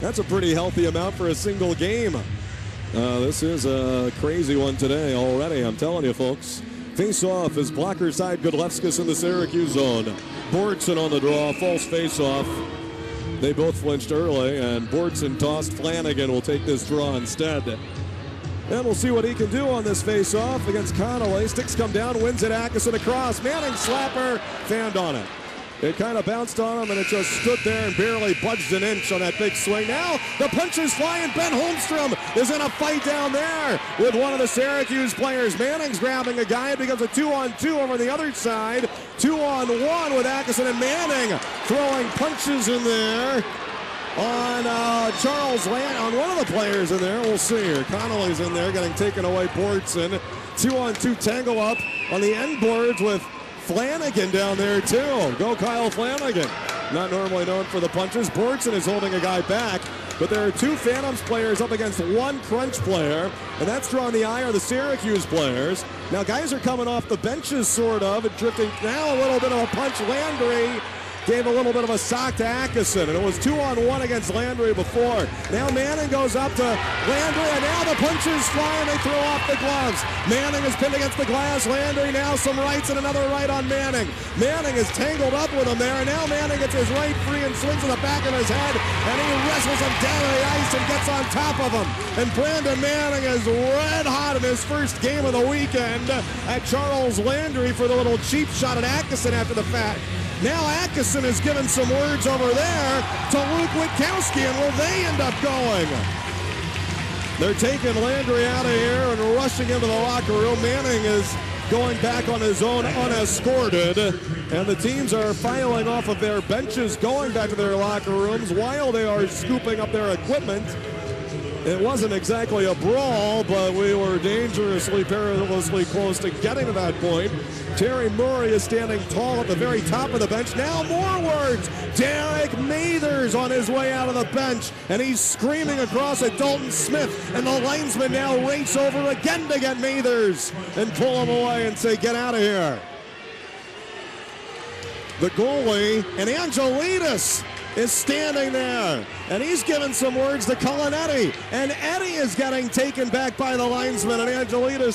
That's a pretty healthy amount for a single game. This is a crazy one today already, I'm telling you, folks. Face-off is blocker side, Godlewskis in the Syracuse zone. Bortson on the draw, false face-off. They both flinched early, and Bortson tossed. Flanagan will take this draw instead. And we'll see what he can do on this face-off against Connolly. Sticks come down, wins it, Atkinson across. Manning slapper, fanned on it. It kind of bounced on him, and it just stood there and barely budged an inch on that big swing. Now the punches flying. Ben Holmstrom is in a fight down there with one of the Syracuse players. Manning's grabbing a guy. It becomes a 2-on-2 over the other side. 2-on-1 with Atkinson and Manning throwing punches in there on on one of the players in there. We'll see here. Connolly's in there getting taken away. Bortson. 2-on-2 tango up on the end boards with Flanagan down there too. Go Kyle Flanagan. Not normally known for the punches. Bortson is holding a guy back, but there are two Phantoms players up against one Crunch player, and that's drawing the ire of the Syracuse players. Now guys are coming off the benches sort of, and drifting now a little bit of a punch. Landry gave a little bit of a sock to Atkinson, and it was 2-on-1 against Landry before. Now Manning goes up to Landry, and now the punches fly, and they throw off the gloves. Manning is pinned against the glass. Landry now some rights and another right on Manning. Manning is tangled up with him there, and now Manning gets his right free and swings to the back of his head, and he wrestles him down to the ice and gets on top of him. And Brandon Manning is red hot in his first game of the weekend at Charles Landry for the little cheap shot at Atkinson after the fact. Now Atkinson has given some words over there to Luke Witkowski, and will they end up going? They're taking Landry out of here and rushing into the locker room. Manning is going back on his own unescorted, and the teams are filing off of their benches, going back to their locker rooms while they are scooping up their equipment. It wasn't exactly a brawl, but we were dangerously, perilously close to getting to that point. Terry Murray is standing tall at the very top of the bench. Now more words. Derek Mathers on his way out of the bench, and he's screaming across at Dalton Smith, and the linesmen now race over again to get Mathers and pull him away and say, get out of here. The goalie, and Angelidis, is standing there, and he's giving some words to Cullen Eddy, and Eddy is getting taken back by the linesman, and Angelidis